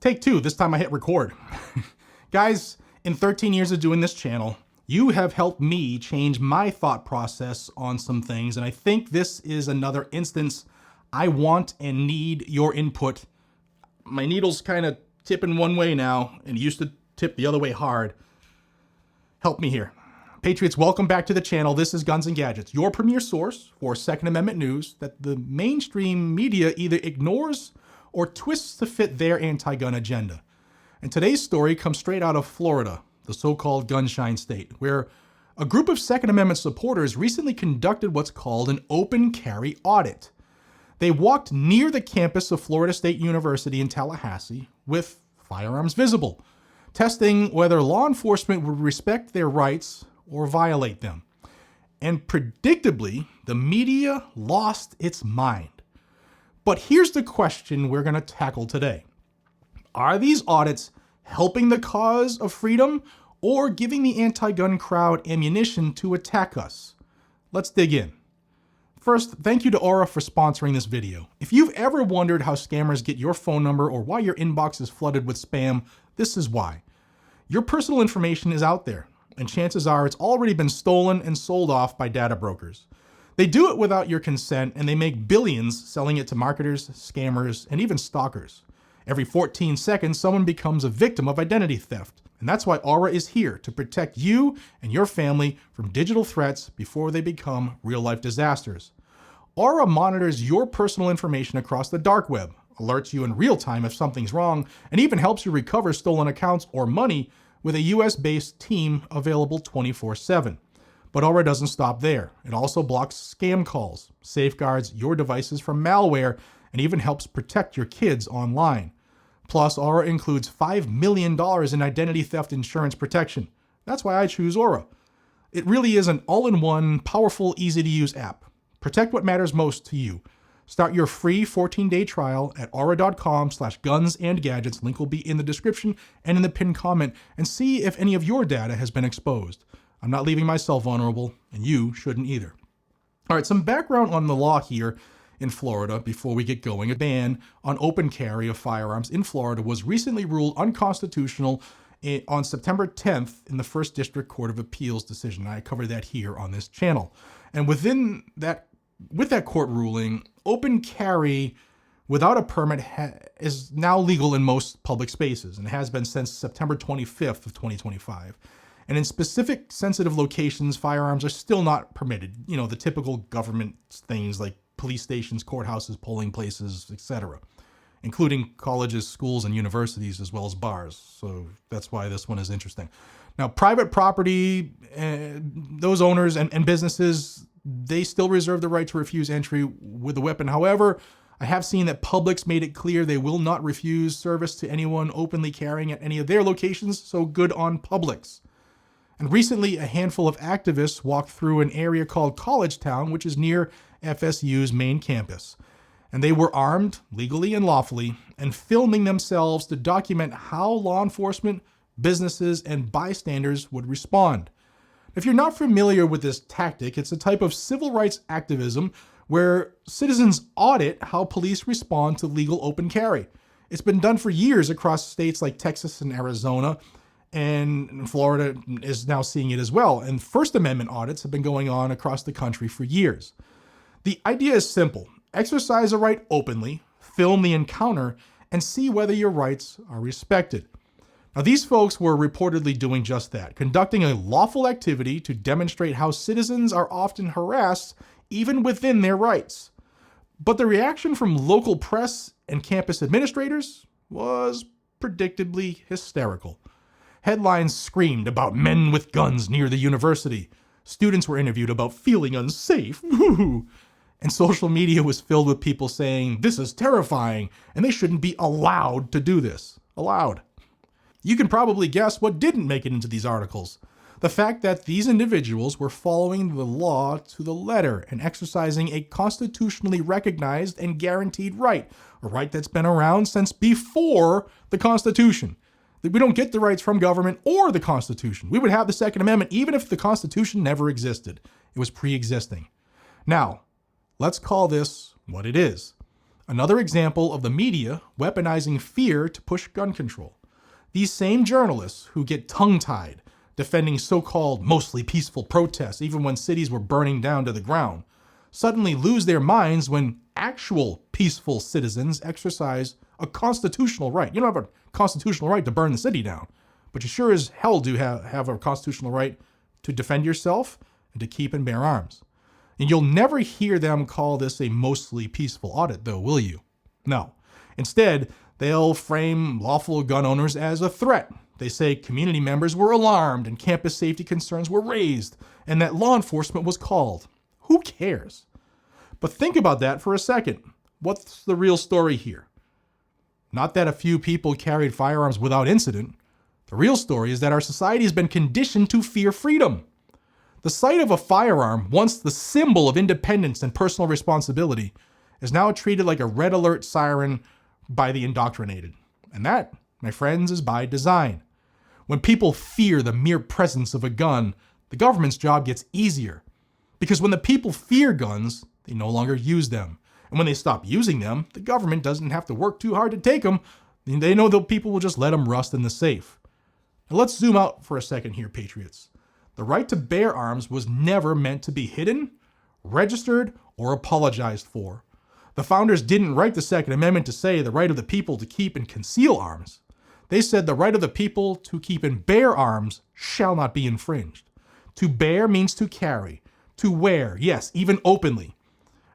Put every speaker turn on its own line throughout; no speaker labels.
Take two, this time I hit record. Guys, in 13 years of doing this channel, you have helped me change my thought process on some things, and I think this is another instance I want and need your input. My needle's kind of tipping one way now, and it used to tip the other way hard. Help me here. Patriots, welcome back to the channel. This is Guns and Gadgets, your premier source for Second Amendment news that the mainstream media either ignores or twists to fit their anti-gun agenda. And today's story comes straight out of Florida, the so-called gunshine state, where a group of Second Amendment supporters recently conducted what's called an open carry audit. They walked near the campus of Florida State University in Tallahassee with firearms visible, testing whether law enforcement would respect their rights or violate them. And predictably, the media lost its mind. But here's the question we're going to tackle today. Are these audits helping the cause of freedom or giving the anti-gun crowd ammunition to attack us? Let's dig in. First, thank you to Aura for sponsoring this video. If you've ever wondered how scammers get your phone number or why your inbox is flooded with spam, this is why. Your personal information is out there, and chances are it's already been stolen and sold off by data brokers. They do it without your consent, and they make billions selling it to marketers, scammers, and even stalkers. Every 14 seconds, someone becomes a victim of identity theft. And that's why Aura is here to protect you and your family from digital threats before they become real-life disasters. Aura monitors your personal information across the dark web, alerts you in real time if something's wrong, and even helps you recover stolen accounts or money with a US-based team available 24/7. But Aura doesn't stop there. It also blocks scam calls, safeguards your devices from malware, and even helps protect your kids online. Plus, Aura includes $5 million in identity theft insurance protection. That's why I choose Aura. It really is an all-in-one, powerful, easy-to-use app. Protect what matters most to you. Start your free 14-day trial at aura.com/gunsandgadgets. Link will be in the description and in the pinned comment, and see if any of your data has been exposed. I'm not leaving myself vulnerable, and you shouldn't either. All right, some background on the law here in Florida before we get going. A ban on open carry of firearms in Florida was recently ruled unconstitutional on September 10th in the First District Court of Appeals decision. I covered that here on this channel. And with that court ruling, open carry without a permit is now legal in most public spaces and has been since September 25th of 2025. And in specific sensitive locations, firearms are still not permitted. You know, the typical government things like police stations, courthouses, polling places, etc., including colleges, schools, and universities, as well as bars. So that's why this one is interesting. Now, private property, those owners and businesses, they still reserve the right to refuse entry with a weapon. However, I have seen that Publix made it clear they will not refuse service to anyone openly carrying at any of their locations, so good on Publix. And recently, a handful of activists walked through an area called College Town, which is near FSU's main campus. And they were armed, legally and lawfully, and filming themselves to document how law enforcement, businesses, and bystanders would respond. If you're not familiar with this tactic, it's a type of civil rights activism where citizens audit how police respond to legal open carry. It's been done for years across states like Texas and Arizona, and Florida is now seeing it as well. And First Amendment audits have been going on across the country for years. The idea is simple. Exercise a right openly, film the encounter, and see whether your rights are respected. Now, these folks were reportedly doing just that, conducting a lawful activity to demonstrate how citizens are often harassed even within their rights. But the reaction from local press and campus administrators was predictably hysterical. Headlines screamed about men with guns near the university. Students were interviewed about feeling unsafe. And social media was filled with people saying, this is terrifying, and they shouldn't be allowed to do this. Allowed. You can probably guess what didn't make it into these articles. The fact that these individuals were following the law to the letter and exercising a constitutionally recognized and guaranteed right, a right that's been around since before the Constitution. We don't get the rights from government or the Constitution. We would have the Second Amendment even if the Constitution never existed. It was pre-existing. Now, let's call this what it is. Another example of the media weaponizing fear to push gun control. These same journalists who get tongue-tied defending so-called mostly peaceful protests, even when cities were burning down to the ground, suddenly lose their minds when actual peaceful citizens exercise a constitutional right. You don't have a constitutional right to burn the city down, but you sure as hell do have a constitutional right to defend yourself and to keep and bear arms. And you'll never hear them call this a mostly peaceful audit, though, will you? No. Instead, they'll frame lawful gun owners as a threat. They say community members were alarmed and campus safety concerns were raised and that law enforcement was called. Who cares? But think about that for a second. What's the real story here? Not that a few people carried firearms without incident. The real story is that our society has been conditioned to fear freedom. The sight of a firearm, once the symbol of independence and personal responsibility, is now treated like a red alert siren by the indoctrinated. And that, my friends, is by design. When people fear the mere presence of a gun, the government's job gets easier. Because when the people fear guns, they no longer use them. And when they stop using them, the government doesn't have to work too hard to take them. They know the people will just let them rust in the safe. Now let's zoom out for a second here, patriots. The right to bear arms was never meant to be hidden, registered, or apologized for. The founders didn't write the Second Amendment to say the right of the people to keep and conceal arms. They said the right of the people to keep and bear arms shall not be infringed. To bear means to carry, to wear, yes, even openly.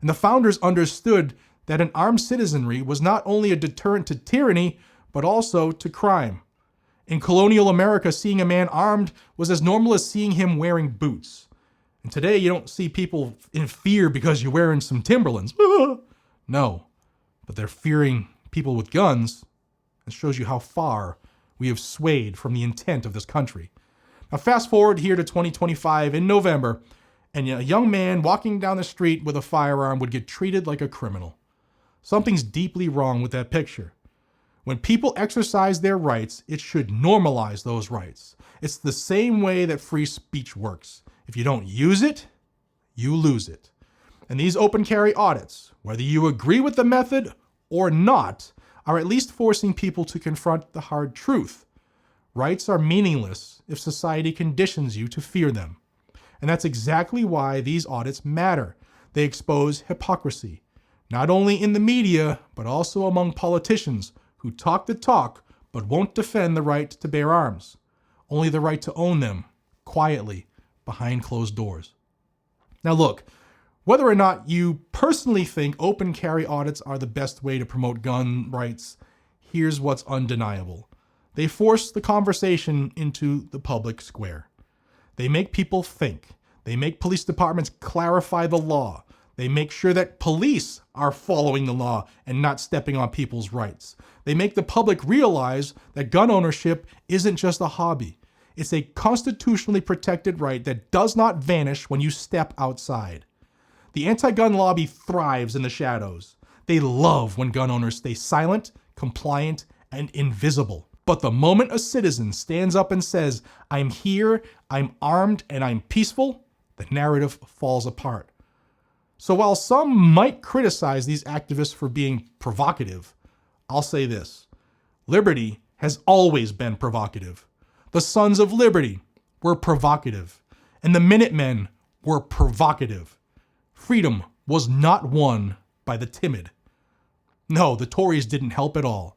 And the founders understood that an armed citizenry was not only a deterrent to tyranny, but also to crime. In colonial America, seeing a man armed was as normal as seeing him wearing boots. And today, you don't see people in fear because you're wearing some Timberlands. No, but they're fearing people with guns. It shows you how far we have swayed from the intent of this country. Now, fast forward here to 2025 in November, and a young man walking down the street with a firearm would get treated like a criminal. Something's deeply wrong with that picture. When people exercise their rights, it should normalize those rights. It's the same way that free speech works. If you don't use it, you lose it. And these open carry audits, whether you agree with the method or not, are at least forcing people to confront the hard truth. Rights are meaningless if society conditions you to fear them. And that's exactly why these audits matter. They expose hypocrisy, not only in the media, but also among politicians who talk the talk but won't defend the right to bear arms, only the right to own them, quietly, behind closed doors. Now look, whether or not you personally think open carry audits are the best way to promote gun rights, here's what's undeniable. They force the conversation into the public square. They make people think. They make police departments clarify the law. They make sure that police are following the law and not stepping on people's rights. They make the public realize that gun ownership isn't just a hobby. It's a constitutionally protected right that does not vanish when you step outside. The anti-gun lobby thrives in the shadows. They love when gun owners stay silent, compliant, and invisible. But the moment a citizen stands up and says, "I'm here, I'm armed, and I'm peaceful," the narrative falls apart. So while some might criticize these activists for being provocative, I'll say this: liberty has always been provocative. The Sons of Liberty were provocative, and the Minutemen were provocative. Freedom was not won by the timid. No, the Tories didn't help at all.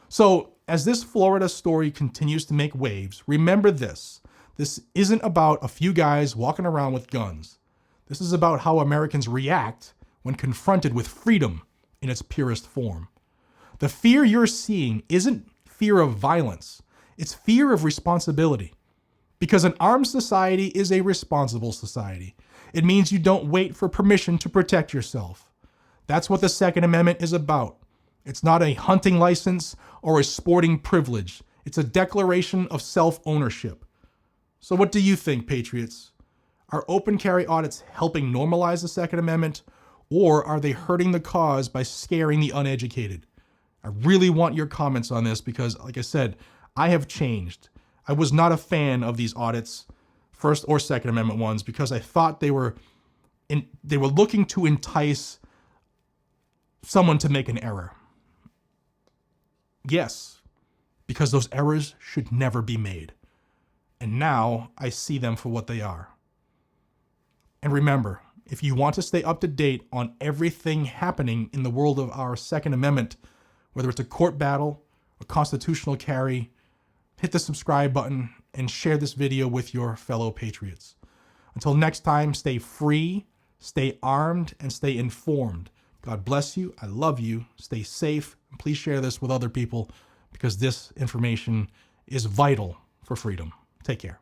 So as this Florida story continues to make waves, remember this: this isn't about a few guys walking around with guns. This is about how Americans react when confronted with freedom in its purest form. The fear you're seeing isn't fear of violence. It's fear of responsibility. Because an armed society is a responsible society. It means you don't wait for permission to protect yourself. That's what the Second Amendment is about. It's not a hunting license or a sporting privilege. It's a declaration of self-ownership. So what do you think, patriots? Are open carry audits helping normalize the Second Amendment, or are they hurting the cause by scaring the uneducated? I really want your comments on this because, like I said, I have changed. I was not a fan of these audits, First or Second Amendment ones, because I thought they were looking to entice someone to make an error. Yes, because those errors should never be made. And now I see them for what they are. And remember, if you want to stay up to date on everything happening in the world of our Second Amendment, whether it's a court battle, a constitutional carry, hit the subscribe button and share this video with your fellow patriots. Until next time, stay free, stay armed, and stay informed. God bless you. I love you. Stay safe. And please share this with other people because this information is vital for freedom. Take care.